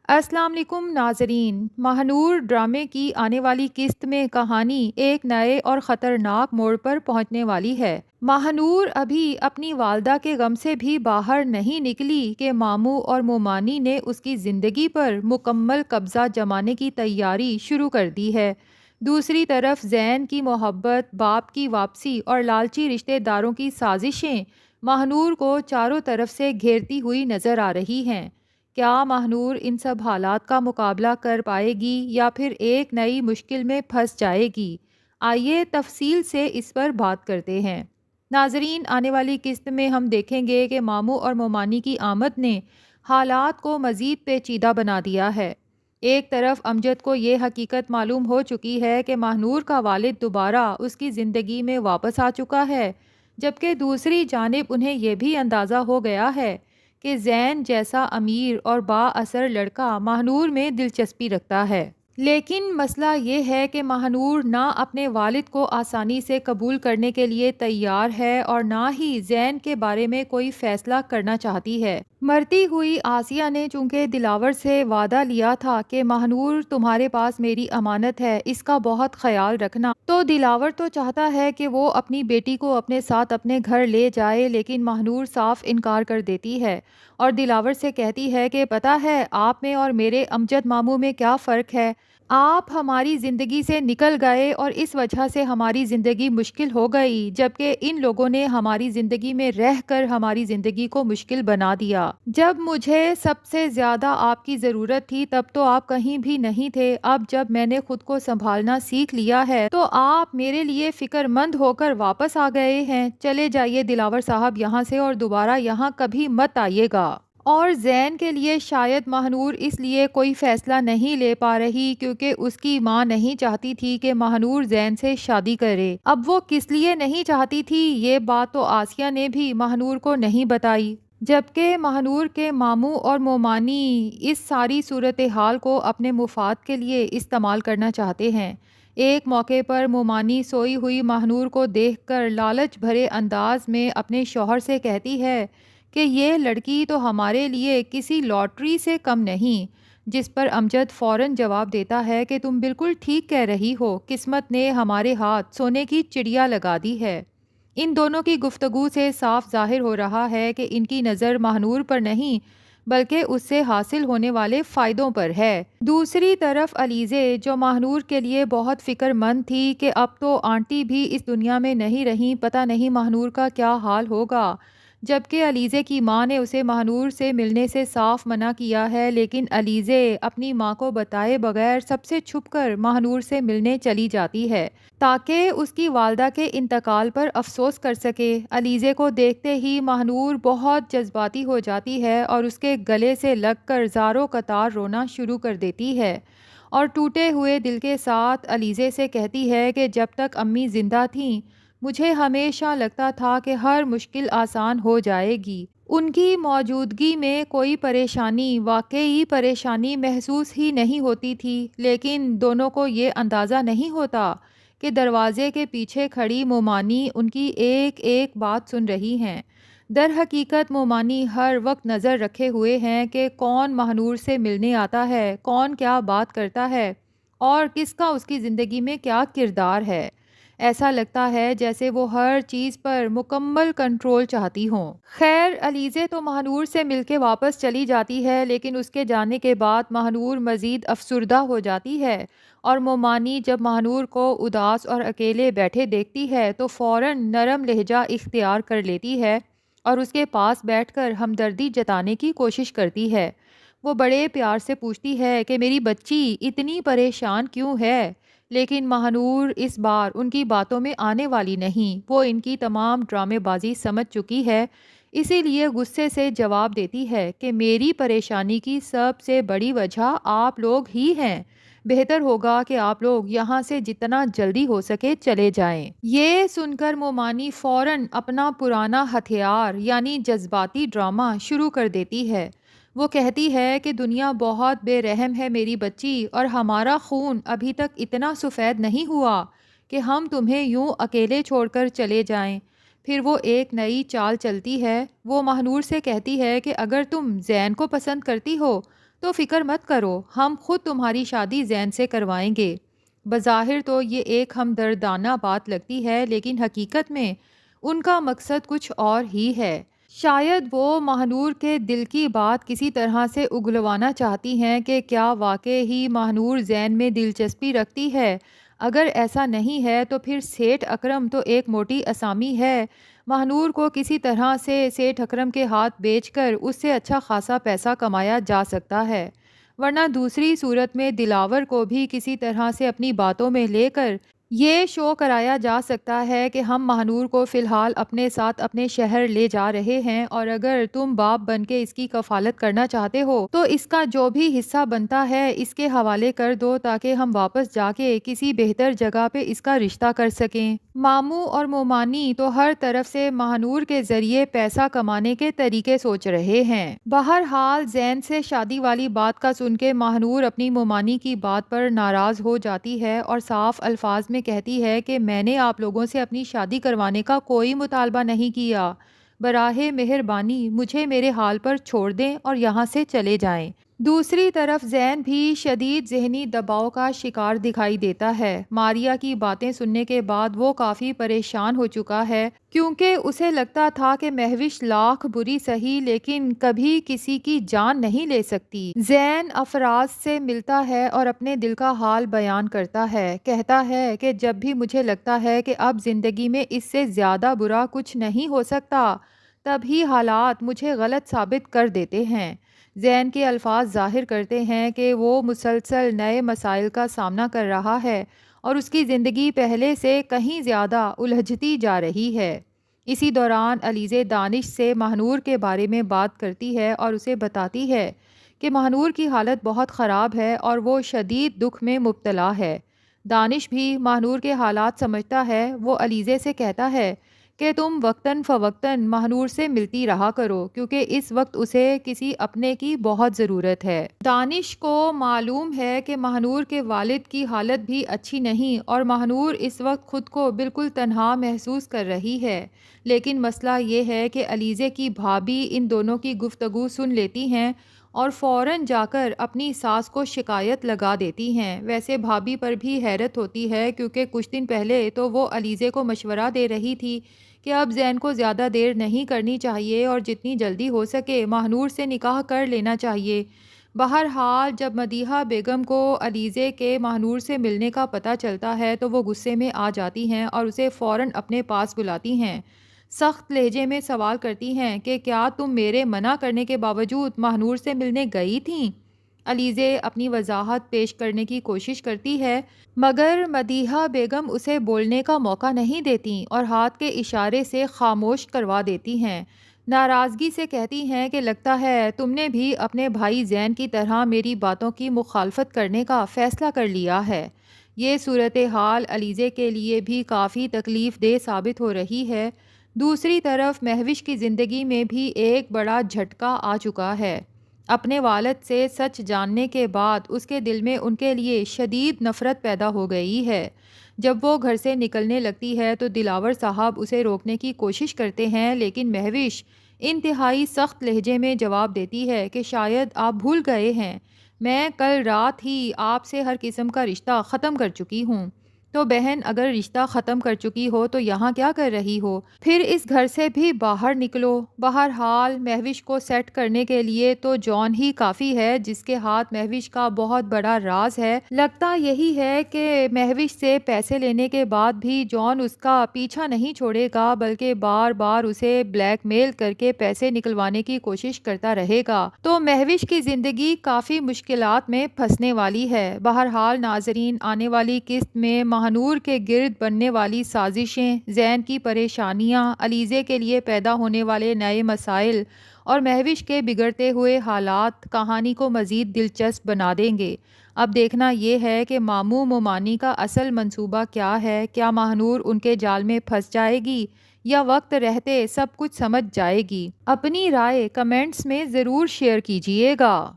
السلام علیکم ناظرین، ماہنور ڈرامے کی آنے والی قسط میں کہانی ایک نئے اور خطرناک موڑ پر پہنچنے والی ہے۔ ماہنور ابھی اپنی والدہ کے غم سے بھی باہر نہیں نکلی کہ ماموں اور مومانی نے اس کی زندگی پر مکمل قبضہ جمانے کی تیاری شروع کر دی ہے۔ دوسری طرف زین کی محبت، باپ کی واپسی اور لالچی رشتہ داروں کی سازشیں ماہنور کو چاروں طرف سے گھیرتی ہوئی نظر آ رہی ہیں۔ کیا ماہنور ان سب حالات کا مقابلہ کر پائے گی یا پھر ایک نئی مشکل میں پھنس جائے گی؟ آئیے تفصیل سے اس پر بات کرتے ہیں۔ ناظرین، آنے والی قسط میں ہم دیکھیں گے کہ ماموں اور مومانی کی آمد نے حالات کو مزید پیچیدہ بنا دیا ہے۔ ایک طرف امجد کو یہ حقیقت معلوم ہو چکی ہے کہ ماہنور کا والد دوبارہ اس کی زندگی میں واپس آ چکا ہے، جبکہ دوسری جانب انہیں یہ بھی اندازہ ہو گیا ہے کہ زین جیسا امیر اور با اثر لڑکا ماہنور میں دلچسپی رکھتا ہے۔ لیکن مسئلہ یہ ہے کہ ماہنور نہ اپنے والد کو آسانی سے قبول کرنے کے لیے تیار ہے اور نہ ہی زین کے بارے میں کوئی فیصلہ کرنا چاہتی ہے۔ مرتی ہوئی آسیہ نے چونکہ دلاور سے وعدہ لیا تھا کہ ماہنور تمہارے پاس میری امانت ہے، اس کا بہت خیال رکھنا، تو دلاور تو چاہتا ہے کہ وہ اپنی بیٹی کو اپنے ساتھ اپنے گھر لے جائے، لیکن ماہنور صاف انکار کر دیتی ہے اور دلاور سے کہتی ہے کہ پتہ ہے آپ میں اور میرے امجد ماموں میں کیا فرق ہے؟ آپ ہماری زندگی سے نکل گئے اور اس وجہ سے ہماری زندگی مشکل ہو گئی، جبکہ ان لوگوں نے ہماری زندگی میں رہ کر ہماری زندگی کو مشکل بنا دیا۔ جب مجھے سب سے زیادہ آپ کی ضرورت تھی تب تو آپ کہیں بھی نہیں تھے، اب جب میں نے خود کو سنبھالنا سیکھ لیا ہے تو آپ میرے لیے فکر مند ہو کر واپس آ گئے ہیں۔ چلے جائیے دلاور صاحب یہاں سے اور دوبارہ یہاں کبھی مت آئیے گا۔ اور زین کے لیے شاید ماہنور اس لیے کوئی فیصلہ نہیں لے پا رہی کیونکہ اس کی ماں نہیں چاہتی تھی کہ ماہنور زین سے شادی کرے۔ اب وہ کس لیے نہیں چاہتی تھی یہ بات تو آسیہ نے بھی ماہنور کو نہیں بتائی، جبکہ ماہنور کے ماموں اور مومانی اس ساری صورتحال کو اپنے مفاد کے لیے استعمال کرنا چاہتے ہیں۔ ایک موقع پر مومانی سوئی ہوئی ماہنور کو دیکھ کر لالچ بھرے انداز میں اپنے شوہر سے کہتی ہے کہ یہ لڑکی تو ہمارے لیے کسی لاٹری سے کم نہیں، جس پر امجد فوراً جواب دیتا ہے کہ تم بالکل ٹھیک کہہ رہی ہو، قسمت نے ہمارے ہاتھ سونے کی چڑیا لگا دی ہے۔ ان دونوں کی گفتگو سے صاف ظاہر ہو رہا ہے کہ ان کی نظر ماہنور پر نہیں بلکہ اس سے حاصل ہونے والے فائدوں پر ہے۔ دوسری طرف علیزے، جو ماہنور کے لیے بہت فکر مند تھی کہ اب تو آنٹی بھی اس دنیا میں نہیں رہیں، پتہ نہیں ماہنور کا کیا حال ہوگا، جبکہ علیزے کی ماں نے اسے ماہنور سے ملنے سے صاف منع کیا ہے، لیکن علیزے اپنی ماں کو بتائے بغیر سب سے چھپ کر ماہنور سے ملنے چلی جاتی ہے تاکہ اس کی والدہ کے انتقال پر افسوس کر سکے۔ علیزے کو دیکھتے ہی ماہنور بہت جذباتی ہو جاتی ہے اور اس کے گلے سے لگ کر زاروں قطار رونا شروع کر دیتی ہے اور ٹوٹے ہوئے دل کے ساتھ علیزے سے کہتی ہے کہ جب تک امی زندہ تھیں مجھے ہمیشہ لگتا تھا کہ ہر مشکل آسان ہو جائے گی۔ ان کی موجودگی میں کوئی پریشانی، واقعی پریشانی محسوس ہی نہیں ہوتی تھی، لیکن دونوں کو یہ اندازہ نہیں ہوتا کہ دروازے کے پیچھے کھڑی مومانی ان کی ایک ایک بات سن رہی ہیں۔ در حقیقت مومانی ہر وقت نظر رکھے ہوئے ہیں کہ کون ماہنور سے ملنے آتا ہے، کون کیا بات کرتا ہے اور کس کا اس کی زندگی میں کیا کردار ہے۔ ایسا لگتا ہے جیسے وہ ہر چیز پر مکمل کنٹرول چاہتی ہوں۔ خیر، علیزے تو ماہنور سے مل کے واپس چلی جاتی ہے، لیکن اس کے جانے کے بعد ماہنور مزید افسردہ ہو جاتی ہے اور مومانی جب ماہنور کو اداس اور اکیلے بیٹھے دیکھتی ہے تو فوراً نرم لہجہ اختیار کر لیتی ہے اور اس کے پاس بیٹھ کر ہمدردی جتانے کی کوشش کرتی ہے۔ وہ بڑے پیار سے پوچھتی ہے کہ میری بچی اتنی پریشان کیوں ہے، لیکن ماہنور اس بار ان کی باتوں میں آنے والی نہیں۔ وہ ان کی تمام ڈرامے بازی سمجھ چکی ہے، اسی لیے غصے سے جواب دیتی ہے کہ میری پریشانی کی سب سے بڑی وجہ آپ لوگ ہی ہیں، بہتر ہوگا کہ آپ لوگ یہاں سے جتنا جلدی ہو سکے چلے جائیں۔ یہ سن کر مومانی فوراً اپنا پرانا ہتھیار یعنی جذباتی ڈرامہ شروع کر دیتی ہے۔ وہ کہتی ہے کہ دنیا بہت بے رحم ہے میری بچی، اور ہمارا خون ابھی تک اتنا سفید نہیں ہوا کہ ہم تمہیں یوں اکیلے چھوڑ کر چلے جائیں۔ پھر وہ ایک نئی چال چلتی ہے۔ وہ ماہنور سے کہتی ہے کہ اگر تم زین کو پسند کرتی ہو تو فکر مت کرو، ہم خود تمہاری شادی زین سے کروائیں گے۔ بظاہر تو یہ ایک ہمدردانہ بات لگتی ہے، لیکن حقیقت میں ان کا مقصد کچھ اور ہی ہے۔ شاید وہ ماہنور کے دل کی بات کسی طرح سے اگلوانا چاہتی ہیں کہ کیا واقع ہی ماہنور زین میں دلچسپی رکھتی ہے۔ اگر ایسا نہیں ہے تو پھر سیٹھ اکرم تو ایک موٹی اسامی ہے۔ ماہنور کو کسی طرح سے سیٹھ اکرم کے ہاتھ بیچ کر اس سے اچھا خاصا پیسہ کمایا جا سکتا ہے، ورنہ دوسری صورت میں دلاور کو بھی کسی طرح سے اپنی باتوں میں لے کر یہ شو کرایا جا سکتا ہے کہ ہم ماہنور کو فی الحال اپنے ساتھ اپنے شہر لے جا رہے ہیں، اور اگر تم باپ بن کے اس کی کفالت کرنا چاہتے ہو تو اس کا جو بھی حصہ بنتا ہے اس کے حوالے کر دو، تاکہ ہم واپس جا کے کسی بہتر جگہ پہ اس کا رشتہ کر سکیں۔ ماموں اور مومانی تو ہر طرف سے ماہنور کے ذریعے پیسہ کمانے کے طریقے سوچ رہے ہیں۔ بہرحال زین سے شادی والی بات کا سن کے ماہنور اپنی مومانی کی بات پر ناراض ہو جاتی ہے اور صاف الفاظ میں کہتی ہے کہ میں نے آپ لوگوں سے اپنی شادی کروانے کا کوئی مطالبہ نہیں کیا، براہ مہربانی مجھے میرے حال پر چھوڑ دیں اور یہاں سے چلے جائیں۔ دوسری طرف زین بھی شدید ذہنی دباؤ کا شکار دکھائی دیتا ہے۔ ماریا کی باتیں سننے کے بعد وہ کافی پریشان ہو چکا ہے، کیونکہ اسے لگتا تھا کہ مہوش لاکھ بری سہی لیکن کبھی کسی کی جان نہیں لے سکتی۔ زین افراز سے ملتا ہے اور اپنے دل کا حال بیان کرتا ہے، کہتا ہے کہ جب بھی مجھے لگتا ہے کہ اب زندگی میں اس سے زیادہ برا کچھ نہیں ہو سکتا، تب ہی حالات مجھے غلط ثابت کر دیتے ہیں۔ زین کے الفاظ ظاہر کرتے ہیں کہ وہ مسلسل نئے مسائل کا سامنا کر رہا ہے اور اس کی زندگی پہلے سے کہیں زیادہ الجھتی جا رہی ہے۔ اسی دوران علیزے دانش سے ماہنور کے بارے میں بات کرتی ہے اور اسے بتاتی ہے کہ ماہنور کی حالت بہت خراب ہے اور وہ شدید دکھ میں مبتلا ہے۔ دانش بھی ماہنور کے حالات سمجھتا ہے۔ وہ علیزے سے کہتا ہے کہ تم وقتاً فوقتاً ماہنور سے ملتی رہا کرو، کیونکہ اس وقت اسے کسی اپنے کی بہت ضرورت ہے۔ دانش کو معلوم ہے کہ ماہنور کے والد کی حالت بھی اچھی نہیں اور ماہنور اس وقت خود کو بالکل تنہا محسوس کر رہی ہے، لیکن مسئلہ یہ ہے کہ علیزے کی بھابھی ان دونوں کی گفتگو سن لیتی ہیں اور فوراً جا کر اپنی ساس کو شکایت لگا دیتی ہیں۔ ویسے بھابھی پر بھی حیرت ہوتی ہے، کیونکہ کچھ دن پہلے تو وہ علیزے کو مشورہ دے رہی تھی کہ اب زین کو زیادہ دیر نہیں کرنی چاہیے اور جتنی جلدی ہو سکے ماہنور سے نکاح کر لینا چاہیے۔ بہرحال جب مدیحہ بیگم کو علیزے کے ماہنور سے ملنے کا پتہ چلتا ہے تو وہ غصے میں آ جاتی ہیں اور اسے فوراً اپنے پاس بلاتی ہیں۔ سخت لہجے میں سوال کرتی ہیں کہ کیا تم میرے منع کرنے کے باوجود ماہنور سے ملنے گئی تھیں؟ علیزے اپنی وضاحت پیش کرنے کی کوشش کرتی ہے، مگر مدیحہ بیگم اسے بولنے کا موقع نہیں دیتی اور ہاتھ کے اشارے سے خاموش کروا دیتی ہیں۔ ناراضگی سے کہتی ہیں کہ لگتا ہے تم نے بھی اپنے بھائی زین کی طرح میری باتوں کی مخالفت کرنے کا فیصلہ کر لیا ہے۔ یہ صورتحال علیزے کے لیے بھی کافی تکلیف دہ ثابت ہو رہی ہے۔ دوسری طرف مہوش کی زندگی میں بھی ایک بڑا جھٹکا آ چکا ہے۔ اپنے والد سے سچ جاننے کے بعد اس کے دل میں ان کے لیے شدید نفرت پیدا ہو گئی ہے۔ جب وہ گھر سے نکلنے لگتی ہے تو دلاور صاحب اسے روکنے کی کوشش کرتے ہیں، لیکن مہوش انتہائی سخت لہجے میں جواب دیتی ہے کہ شاید آپ بھول گئے ہیں، میں کل رات ہی آپ سے ہر قسم کا رشتہ ختم کر چکی ہوں۔ تو بہن اگر رشتہ ختم کر چکی ہو تو یہاں کیا کر رہی ہو؟ پھر اس گھر سے بھی باہر نکلو۔ بہرحال مہوش کو سیٹ کرنے کے لیے تو جان ہی کافی ہے، جس کے ہاتھ مہوش کا بہت بڑا راز ہے۔ لگتا یہی ہے کہ مہوش سے پیسے لینے کے بعد بھی جان اس کا پیچھا نہیں چھوڑے گا، بلکہ بار بار اسے بلیک میل کر کے پیسے نکلوانے کی کوشش کرتا رہے گا۔ تو مہوش کی زندگی کافی مشکلات میں پھنسنے والی ہے۔ بہرحال ناظرین، آنے والی قسط میں ماہنور کے گرد بننے والی سازشیں، زین کی پریشانیاں، علیزے کے لیے پیدا ہونے والے نئے مسائل اور مہوش کے بگڑتے ہوئے حالات کہانی کو مزید دلچسپ بنا دیں گے۔ اب دیکھنا یہ ہے کہ ماموں مومانی کا اصل منصوبہ کیا ہے۔ کیا ماہنور ان کے جال میں پھنس جائے گی یا وقت رہتے سب کچھ سمجھ جائے گی؟ اپنی رائے کمنٹس میں ضرور شیئر کیجیے گا۔